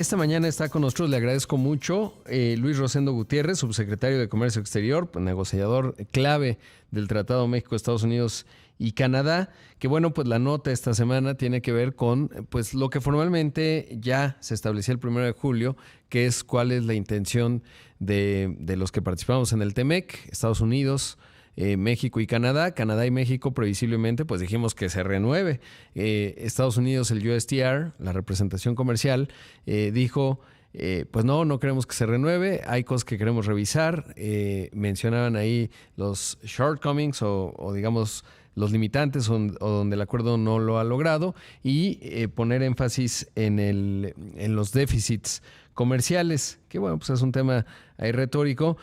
Esta mañana está con nosotros, le agradezco mucho, Luis Rosendo Gutiérrez, subsecretario de Comercio Exterior, negociador clave del Tratado México, Estados Unidos y Canadá, que bueno, pues la nota esta semana tiene que ver con pues lo que formalmente ya se estableció el 1 de julio, que es cuál es la intención de los que participamos en el TEMEC, Estados Unidos, México y Canadá. Canadá y México previsiblemente pues dijimos que se renueve. Estados Unidos, el USTR, la representación comercial, dijo pues no queremos que se renueve, hay cosas que queremos revisar. Mencionaban ahí los shortcomings o digamos los limitantes o donde el acuerdo no lo ha logrado y poner énfasis en los déficits comerciales, que bueno, pues es un tema ahí retórico.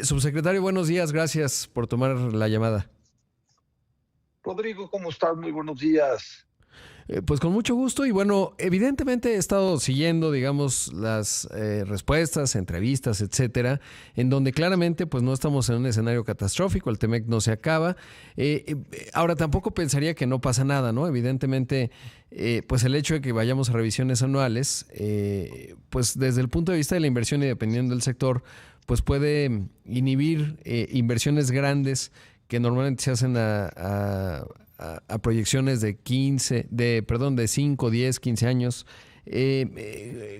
Subsecretario, buenos días, gracias por tomar la llamada. Rodrigo, ¿cómo estás? Muy buenos días. Pues con mucho gusto y bueno, evidentemente he estado siguiendo, digamos, las respuestas, entrevistas, etcétera, en donde claramente pues no estamos en un escenario catastrófico, el TEMEC no se acaba. Ahora tampoco pensaría que no pasa nada, ¿no? Evidentemente, pues el hecho de que vayamos a revisiones anuales, pues desde el punto de vista de la inversión y dependiendo del sector, pues puede inhibir inversiones grandes que normalmente se hacen a proyecciones de 5, 10, 15 años.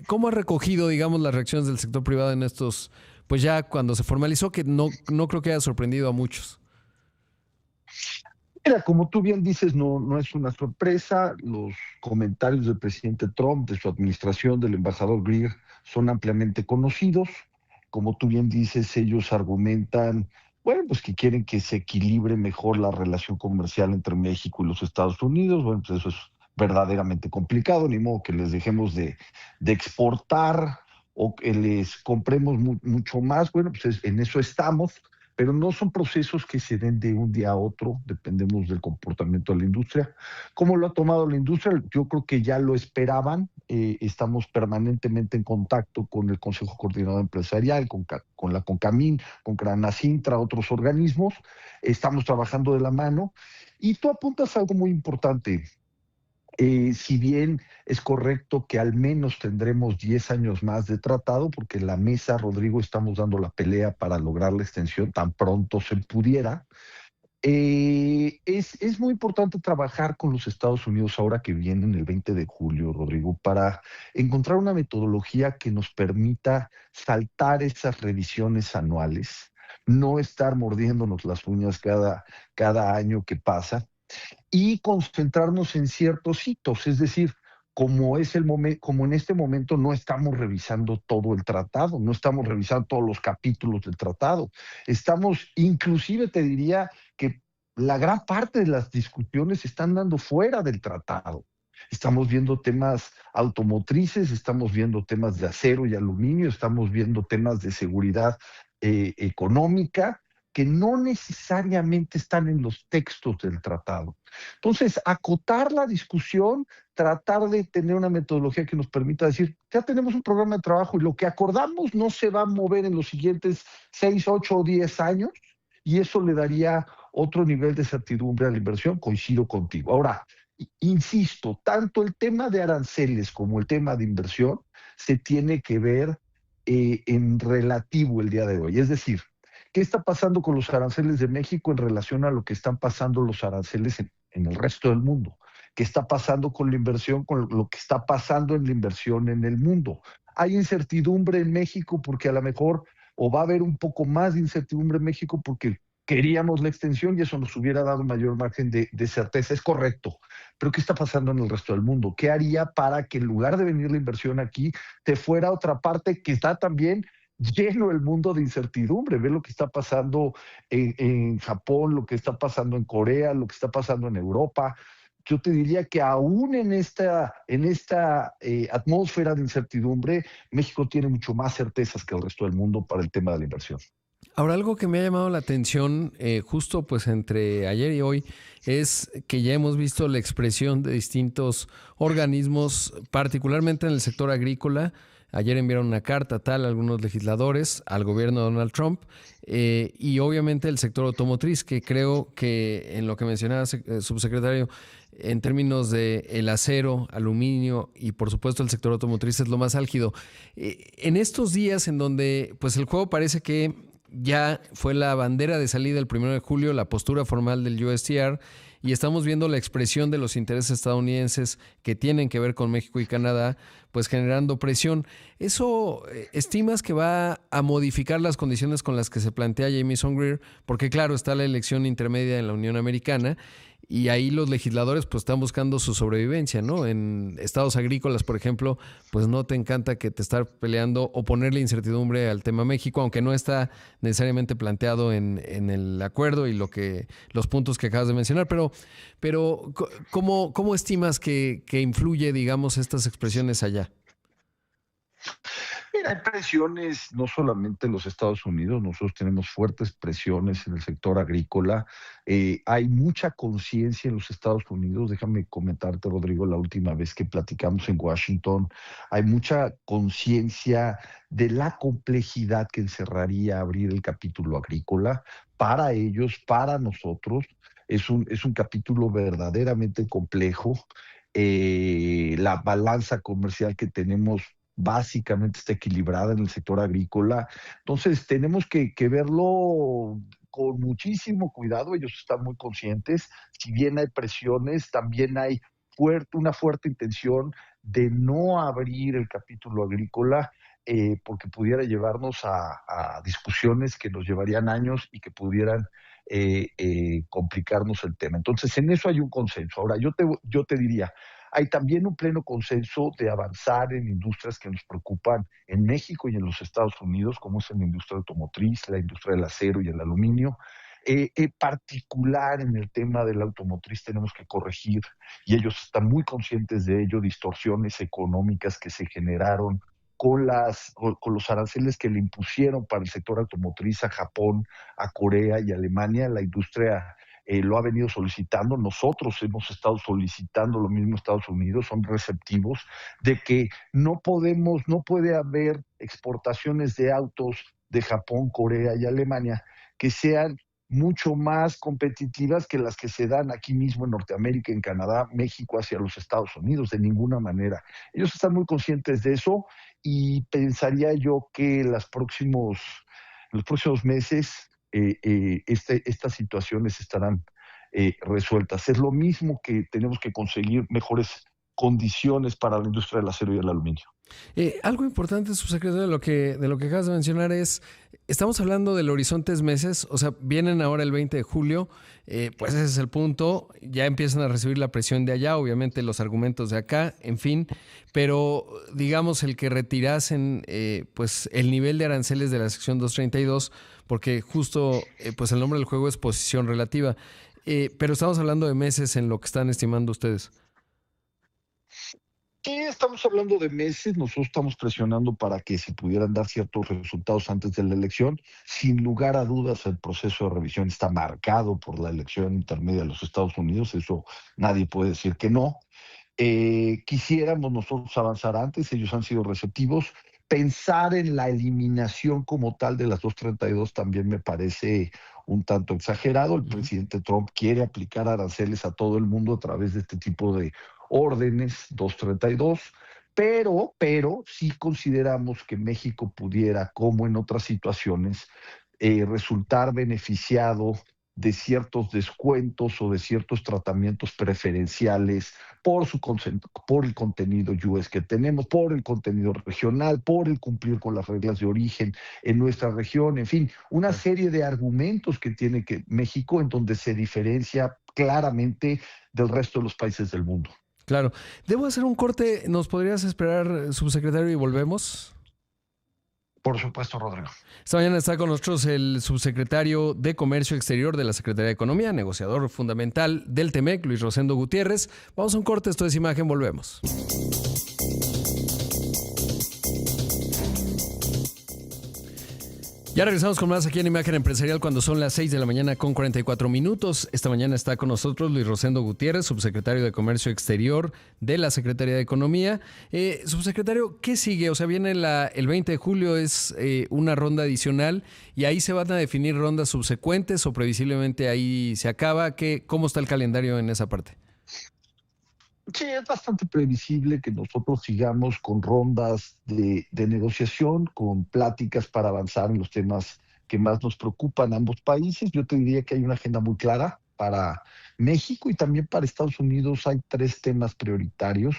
¿Cómo ha recogido, digamos, las reacciones del sector privado en estos, pues ya cuando se formalizó, que no creo que haya sorprendido a muchos? Mira, como tú bien dices, no es una sorpresa. Los comentarios del presidente Trump, de su administración, del embajador Greer, son ampliamente conocidos. Como tú bien dices, ellos argumentan, bueno, pues que quieren que se equilibre mejor la relación comercial entre México y los Estados Unidos. Bueno, pues eso es verdaderamente complicado, ni modo que les dejemos de exportar o que les compremos mucho más. Bueno, pues en eso estamos, pero no son procesos que se den de un día a otro, dependemos del comportamiento de la industria. ¿Cómo lo ha tomado la industria? Yo creo que ya lo esperaban. Estamos permanentemente en contacto con el Consejo Coordinador Empresarial, con la CONCAMIN, con Cranacintra, otros organismos. Estamos trabajando de la mano y tú apuntas a algo muy importante. Si bien es correcto que al menos tendremos 10 años más de tratado, porque en la mesa, Rodrigo, estamos dando la pelea para lograr la extensión tan pronto se pudiera. Es muy importante trabajar con los Estados Unidos ahora que vienen el 20 de julio, Rodrigo, para encontrar una metodología que nos permita saltar esas revisiones anuales, no estar mordiéndonos las uñas cada año que pasa y concentrarnos en ciertos hitos, es decir, como en este momento no estamos revisando todo el tratado, no estamos revisando todos los capítulos del tratado, estamos, inclusive te diría que la gran parte de las discusiones se están dando fuera del tratado. Estamos viendo temas automotrices, estamos viendo temas de acero y aluminio, estamos viendo temas de seguridad económica que no necesariamente están en los textos del tratado. Entonces, acotar la discusión, tratar de tener una metodología que nos permita decir, ya tenemos un programa de trabajo y lo que acordamos no se va a mover en los siguientes 6, 8 o 10 años, y eso le daría otro nivel de certidumbre a la inversión. Coincido contigo. Ahora, insisto, tanto el tema de aranceles como el tema de inversión se tiene que ver en relativo el día de hoy. Es decir, ¿qué está pasando con los aranceles de México en relación a lo que están pasando los aranceles en el resto del mundo? ¿Qué está pasando con la inversión, con lo que está pasando en la inversión en el mundo? Hay incertidumbre en México porque a lo mejor, o va a haber un poco más de incertidumbre en México porque queríamos la extensión y eso nos hubiera dado mayor margen de certeza. Es correcto. Pero ¿qué está pasando en el resto del mundo? ¿Qué haría para que en lugar de venir la inversión aquí, te fuera a otra parte que está también lleno el mundo de incertidumbre? Ve lo que está pasando en Japón, lo que está pasando en Corea, lo que está pasando en Europa. Yo te diría que aún en esta atmósfera de incertidumbre, México tiene mucho más certezas que el resto del mundo para el tema de la inversión. Ahora, algo que me ha llamado la atención justo pues entre ayer y hoy es que ya hemos visto la expresión de distintos organismos, particularmente en el sector agrícola. Ayer enviaron una carta tal a algunos legisladores al gobierno de Donald Trump y obviamente el sector automotriz, que creo que en lo que mencionaba subsecretario, en términos de el acero, aluminio y por supuesto el sector automotriz es lo más álgido. En estos días en donde pues el juego parece que ya fue la bandera de salida el 1 de julio, la postura formal del USTR, y estamos viendo la expresión de los intereses estadounidenses que tienen que ver con México y Canadá, pues generando presión. ¿Eso estimas que va a modificar las condiciones con las que se plantea Jamieson Greer? Porque claro, está la elección intermedia en la Unión Americana y ahí los legisladores pues están buscando su sobrevivencia, ¿no? En estados agrícolas, por ejemplo, pues no te encanta que te estar peleando o ponerle incertidumbre al tema México, aunque no está necesariamente planteado en el acuerdo y los puntos que acabas de mencionar, pero ¿cómo estimas que influye, digamos, estas expresiones allá? Mira, hay presiones no solamente en los Estados Unidos, nosotros tenemos fuertes presiones en el sector agrícola, hay mucha conciencia en los Estados Unidos, déjame comentarte, Rodrigo, la última vez que platicamos en Washington, hay mucha conciencia de la complejidad que encerraría abrir el capítulo agrícola para ellos, para nosotros. Es un capítulo verdaderamente complejo. La balanza comercial que tenemos básicamente está equilibrada en el sector agrícola. Entonces, tenemos que verlo con muchísimo cuidado. Ellos están muy conscientes. Si bien hay presiones, también hay una fuerte intención de no abrir el capítulo agrícola porque pudiera llevarnos a discusiones que nos llevarían años y que pudieran complicarnos el tema. Entonces, en eso hay un consenso. Ahora, yo te diría, hay también un pleno consenso de avanzar en industrias que nos preocupan en México y en los Estados Unidos, como es en la industria automotriz, la industria del acero y el aluminio. En particular en el tema de la automotriz tenemos que corregir, y ellos están muy conscientes de ello, distorsiones económicas que se generaron con los aranceles que le impusieron para el sector automotriz a Japón, a Corea y a Alemania. La industria lo ha venido solicitando, nosotros hemos estado solicitando lo mismo. Estados Unidos son receptivos de que no puede haber exportaciones de autos de Japón, Corea y Alemania que sean mucho más competitivas que las que se dan aquí mismo en Norteamérica, en Canadá, México, hacia los Estados Unidos, de ninguna manera. Ellos están muy conscientes de eso y pensaría yo que los próximos meses estas situaciones estarán resueltas. Es lo mismo que tenemos que conseguir mejores condiciones para la industria del acero y el aluminio. Algo importante, subsecretario, de lo que acabas de mencionar es, estamos hablando del horizonte meses, o sea, vienen ahora el 20 de julio, pues ese es el punto, ya empiezan a recibir la presión de allá, obviamente los argumentos de acá, en fin, pero digamos el que retirasen pues el nivel de aranceles de la sección 232, porque justo pues el nombre del juego es posición relativa, pero estamos hablando de meses en lo que están estimando ustedes. Sí, estamos hablando de meses, nosotros estamos presionando para que se pudieran dar ciertos resultados antes de la elección. Sin lugar a dudas, el proceso de revisión está marcado por la elección intermedia de los Estados Unidos, eso nadie puede decir que no. Quisiéramos nosotros avanzar antes, ellos han sido receptivos. Pensar en la eliminación como tal de las 232 también me parece un tanto exagerado. El presidente Trump quiere aplicar aranceles a todo el mundo a través de este tipo de órdenes 232, pero sí consideramos que México pudiera, como en otras situaciones, resultar beneficiado de ciertos descuentos o de ciertos tratamientos preferenciales por el contenido US que tenemos, por el contenido regional, por el cumplir con las reglas de origen en nuestra región, en fin, una serie de argumentos que tiene México en donde se diferencia claramente del resto de los países del mundo. Claro. Debo hacer un corte. ¿Nos podrías esperar, subsecretario, y volvemos? Por supuesto, Rodrigo. Esta mañana está con nosotros el subsecretario de Comercio Exterior de la Secretaría de Economía, negociador fundamental del TEMEC, Luis Rosendo Gutiérrez. Vamos a un corte, esto es Imagen, volvemos. Ya regresamos con más aquí en Imagen Empresarial cuando son las 6 de la mañana con 44 minutos. Esta mañana está con nosotros Luis Rosendo Gutiérrez, subsecretario de Comercio Exterior de la Secretaría de Economía. Subsecretario, ¿qué sigue? O sea, viene el 20 de julio, es una ronda adicional y ahí se van a definir rondas subsecuentes o previsiblemente ahí se acaba. ¿Cómo está el calendario en esa parte? Sí, es bastante previsible que nosotros sigamos con rondas de negociación, con pláticas para avanzar en los temas que más nos preocupan a ambos países. Yo te diría que hay una agenda muy clara para México y también para Estados Unidos. Hay tres temas prioritarios.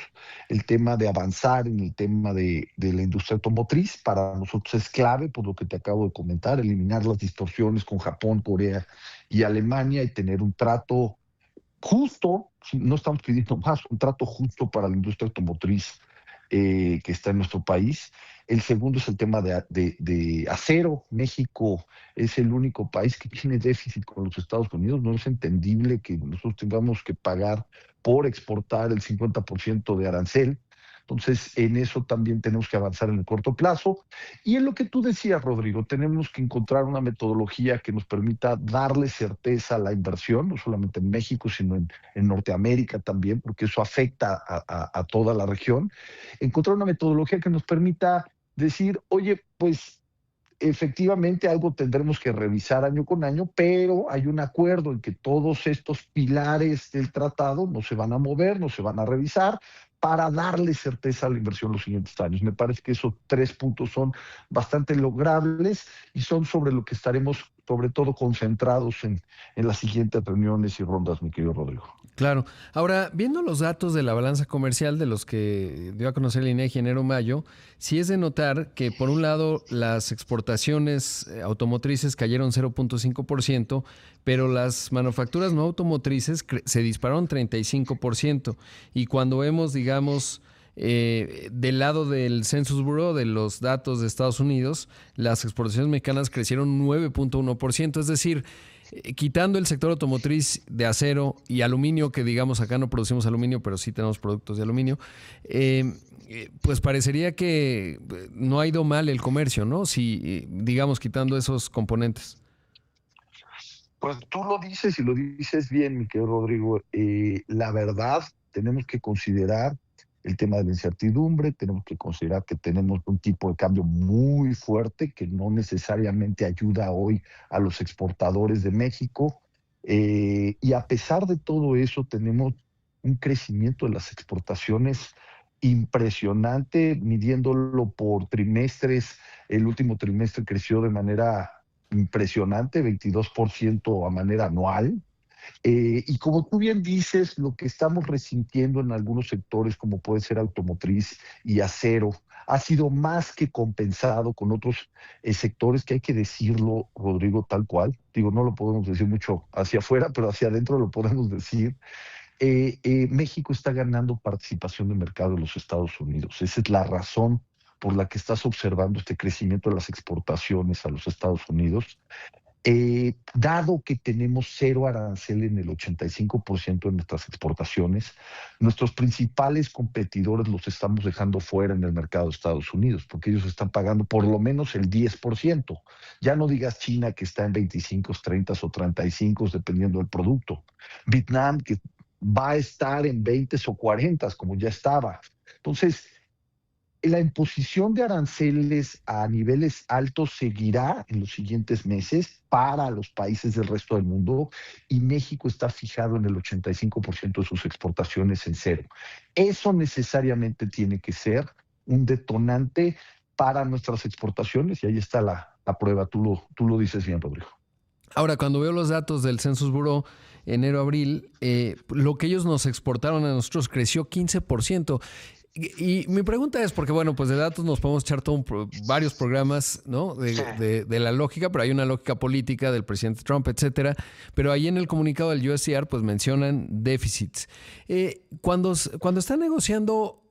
El tema de avanzar en el tema de la industria automotriz, para nosotros es clave, por lo que te acabo de comentar, eliminar las distorsiones con Japón, Corea y Alemania y tener un trato justo, no estamos pidiendo más, un trato justo para la industria automotriz que está en nuestro país. El segundo es el tema de acero. México es el único país que tiene déficit con los Estados Unidos. No es entendible que nosotros tengamos que pagar por exportar el 50% de arancel. Entonces, en eso también tenemos que avanzar en el corto plazo. Y en lo que tú decías, Rodrigo, tenemos que encontrar una metodología que nos permita darle certeza a la inversión, no solamente en México, sino en Norteamérica también, porque eso afecta a toda la región. Encontrar una metodología que nos permita decir, oye, pues efectivamente algo tendremos que revisar año con año, pero hay un acuerdo en que todos estos pilares del tratado no se van a mover, no se van a revisar, para darle certeza a la inversión los siguientes años. Me parece que esos tres puntos son bastante logrables y son sobre lo que estaremos sobre todo concentrados en las siguientes reuniones y rondas, mi querido Rodrigo. Claro. Ahora, viendo los datos de la balanza comercial de los que dio a conocer el INEGI enero-mayo, sí es de notar que, por un lado, las exportaciones automotrices cayeron 0.5%, pero las manufacturas no automotrices se dispararon 35%. Y cuando vemos, digamos, del lado del Census Bureau, de los datos de Estados Unidos, las exportaciones mexicanas crecieron 9.1%, es decir, quitando el sector automotriz de acero y aluminio, que digamos acá no producimos aluminio, pero sí tenemos productos de aluminio, pues parecería que no ha ido mal el comercio, ¿no? Si, digamos, quitando esos componentes. Pues tú lo dices y lo dices bien, mi querido Rodrigo. La verdad, tenemos que considerar el tema de la incertidumbre, tenemos que considerar que tenemos un tipo de cambio muy fuerte que no necesariamente ayuda hoy a los exportadores de México. Y a pesar de todo eso, tenemos un crecimiento de las exportaciones impresionante, midiéndolo por trimestres. El último trimestre creció de manera impresionante, 22% a manera anual. Y como tú bien dices, lo que estamos resintiendo en algunos sectores, como puede ser automotriz y acero, ha sido más que compensado con otros sectores que hay que decirlo, Rodrigo, tal cual. Digo, no lo podemos decir mucho hacia afuera, pero hacia adentro lo podemos decir. México está ganando participación de mercado en los Estados Unidos. Esa es la razón por la que estás observando este crecimiento de las exportaciones a los Estados Unidos. Dado que tenemos cero arancel en el 85% de nuestras exportaciones, nuestros principales competidores los estamos dejando fuera en el mercado de Estados Unidos, porque ellos están pagando por lo menos el 10%. Ya no digas China, que está en 25, 30 o 35, dependiendo del producto. Vietnam, que va a estar en 20 o 40, como ya estaba. Entonces, la imposición de aranceles a niveles altos seguirá en los siguientes meses para los países del resto del mundo, y México está fijado en el 85% de sus exportaciones en cero. Eso necesariamente tiene que ser un detonante para nuestras exportaciones, y ahí está la prueba. Tú lo dices bien, Rodrigo. Ahora, cuando veo los datos del Census Bureau, enero-abril, lo que ellos nos exportaron a nosotros creció 15%. Y mi pregunta es, porque bueno, pues de datos nos podemos echar varios programas, ¿no? De la lógica, pero hay una lógica política del presidente Trump, etcétera. Pero ahí en el comunicado del USTR, pues mencionan déficits. Cuando están negociando,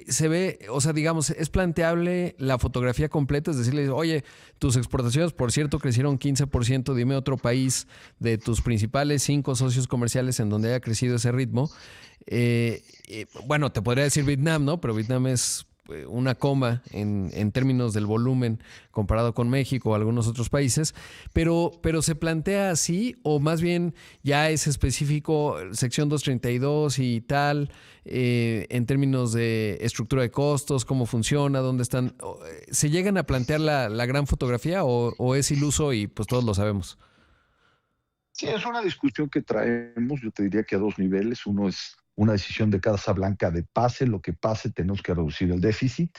se ve, o sea, digamos, es planteable la fotografía completa, es decirle, oye, tus exportaciones, por cierto, crecieron 15%, dime otro país de tus principales 5 socios comerciales en donde haya crecido ese ritmo. Bueno, te podría decir Vietnam, ¿no? Pero Vietnam es una coma en términos del volumen comparado con México o algunos otros países, pero se plantea así, o más bien ya es específico sección 232 y tal, en términos de estructura de costos, cómo funciona, dónde están. ¿Se llegan a plantear la gran fotografía o es iluso y pues todos lo sabemos? Sí, es una discusión que traemos, yo te diría que a dos niveles. Uno es una decisión de Casa Blanca de pase lo que pase, tenemos que reducir el déficit.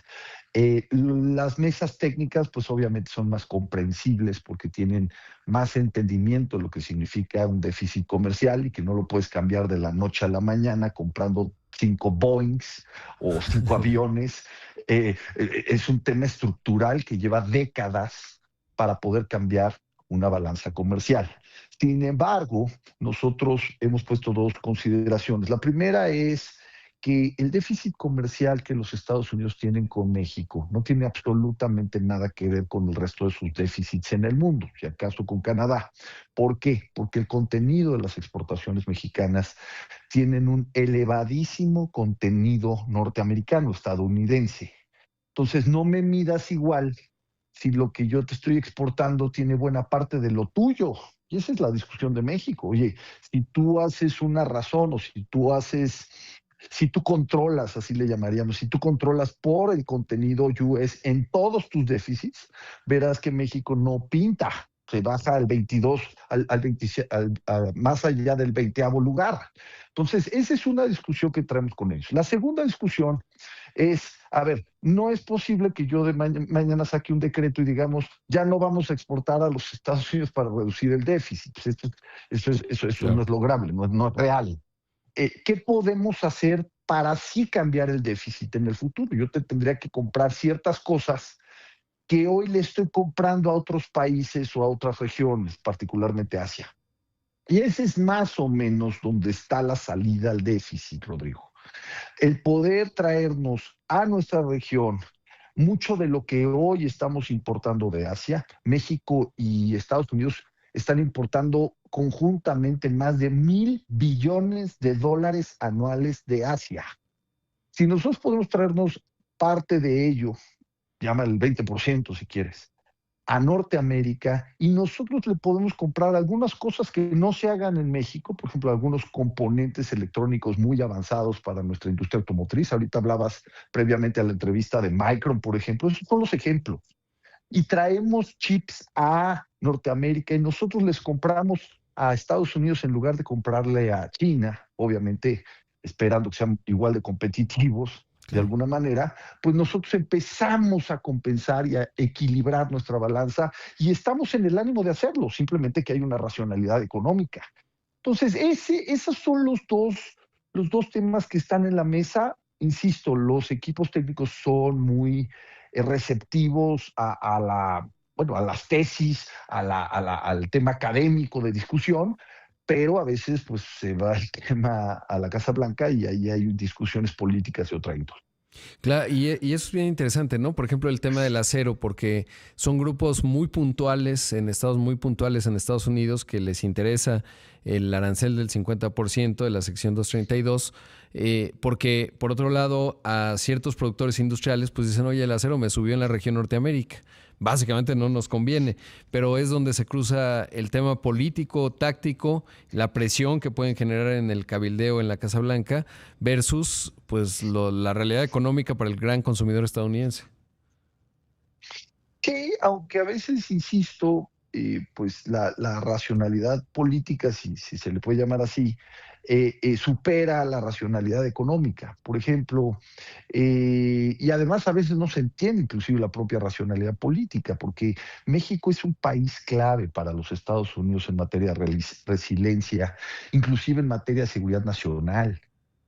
Las mesas técnicas, pues obviamente son más comprensibles porque tienen más entendimiento de lo que significa un déficit comercial y que no lo puedes cambiar de la noche a la mañana comprando 5 Boeings o 5 aviones. Es un tema estructural que lleva décadas para poder cambiar una balanza comercial. Sin embargo, nosotros hemos puesto dos consideraciones. La primera es que el déficit comercial que los Estados Unidos tienen con México no tiene absolutamente nada que ver con el resto de sus déficits en el mundo, si acaso con Canadá. ¿Por qué? Porque el contenido de las exportaciones mexicanas tienen un elevadísimo contenido norteamericano, estadounidense. Entonces, no me midas igual si lo que yo te estoy exportando tiene buena parte de lo tuyo. Y esa es la discusión de México. Oye, si tú haces una razón o si tú controlas, así le llamaríamos, si tú controlas por el contenido US en todos tus déficits, verás que México no pinta, se baja al 22, al 27, más allá del 20º lugar. Entonces, esa es una discusión que traemos con ellos. La segunda discusión es, a ver, no es posible que yo de mañana saque un decreto y digamos, ya no vamos a exportar a los Estados Unidos para reducir el déficit. Pues eso no Claro. es lograble, no es real. ¿Qué podemos hacer para así cambiar el déficit en el futuro? Yo te tendría que comprar ciertas cosas que hoy le estoy comprando a otros países o a otras regiones, particularmente Asia. Y ese es más o menos donde está la salida al déficit, Rodrigo. El poder traernos a nuestra región mucho de lo que hoy estamos importando de Asia. México y Estados Unidos están importando conjuntamente más de $1,000 billones anuales de Asia. Si nosotros podemos traernos parte de ello, llama el 20% si quieres, a Norteamérica, y nosotros le podemos comprar algunas cosas que no se hagan en México, por ejemplo, algunos componentes electrónicos muy avanzados para nuestra industria automotriz. Ahorita hablabas previamente a la entrevista de Micron, por ejemplo. Esos son los ejemplos. Y traemos chips a Norteamérica y nosotros les compramos a Estados Unidos en lugar de comprarle a China, obviamente esperando que sean igual de competitivos de Claro. alguna manera, pues nosotros empezamos a compensar y a equilibrar nuestra balanza y estamos en el ánimo de hacerlo, simplemente que hay una racionalidad económica. Entonces, esos son los dos temas que están en la mesa. Insisto, los equipos técnicos son muy receptivos bueno, a las tesis, al tema académico de discusión, pero a veces pues se va el tema a la Casa Blanca y ahí hay discusiones políticas de otra índole. Claro, y eso es bien interesante, ¿no? Por ejemplo, el tema del acero, porque son grupos muy puntuales en estados muy puntuales en Estados Unidos que les interesa el arancel del 50% de la sección 232, porque por otro lado a ciertos productores industriales pues dicen, oye, el acero me subió en la región Norteamérica. Básicamente no nos conviene, pero es donde se cruza el tema político, táctico, la presión que pueden generar en el cabildeo en la Casa Blanca versus pues la realidad económica para el gran consumidor estadounidense. Sí, aunque a veces, insisto, pues la racionalidad política, si se le puede llamar así, supera la racionalidad económica. Por ejemplo, y además a veces no se entiende inclusive la propia racionalidad política, porque México es un país clave para los Estados Unidos en materia de resiliencia, inclusive en materia de seguridad nacional.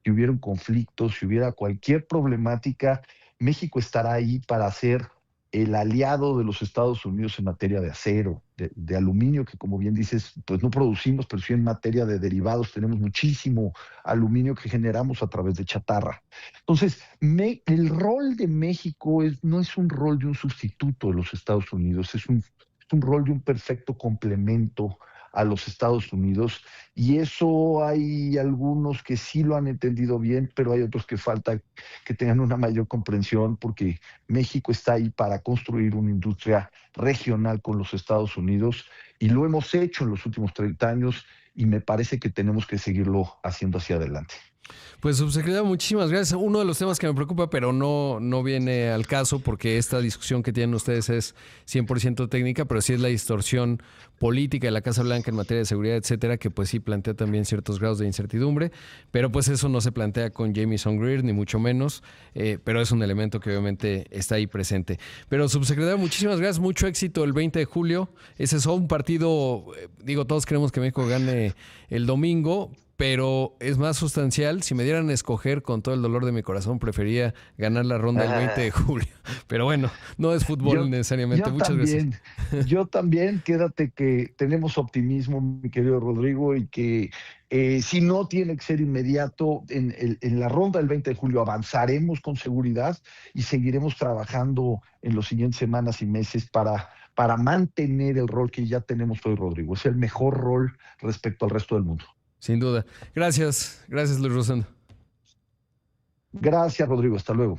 Si hubiera un conflicto, si hubiera cualquier problemática, México estará ahí para hacer el aliado de los Estados Unidos en materia de acero, de aluminio, que como bien dices, pues no producimos, pero sí en materia de derivados tenemos muchísimo aluminio que generamos a través de chatarra. Entonces, el rol de México no es un rol de un sustituto de los Estados Unidos, es un rol de un perfecto complemento a los Estados Unidos, y eso hay algunos que sí lo han entendido bien, pero hay otros que falta que tengan una mayor comprensión, porque México está ahí para construir una industria regional con los Estados Unidos, y lo hemos hecho en los últimos 30 años, y me parece que tenemos que seguirlo haciendo hacia adelante. Pues, subsecretario, muchísimas gracias. Uno de los temas que me preocupa, pero no viene al caso, porque esta discusión que tienen ustedes es 100% técnica, pero sí es la distorsión política de la Casa Blanca en materia de seguridad, etcétera, que pues sí plantea también ciertos grados de incertidumbre, pero pues eso no se plantea con Jamieson Greer, ni mucho menos, pero es un elemento que obviamente está ahí presente. Pero, subsecretario, muchísimas gracias, mucho éxito el 20 de julio. Ese es un partido, digo, todos queremos que México gane el domingo, pero es más sustancial. Si me dieran a escoger, con todo el dolor de mi corazón, prefería ganar la ronda del 20 de julio. Pero bueno, no es fútbol necesariamente. Muchas gracias. Yo también, quédate que tenemos optimismo, mi querido Rodrigo, y que si no tiene que ser inmediato, en la ronda del 20 de julio avanzaremos con seguridad y seguiremos trabajando en las siguientes semanas y meses para mantener el rol que ya tenemos hoy, Rodrigo. Es el mejor rol respecto al resto del mundo. Sin duda. Gracias, Luis Rosendo. Gracias, Rodrigo. Hasta luego.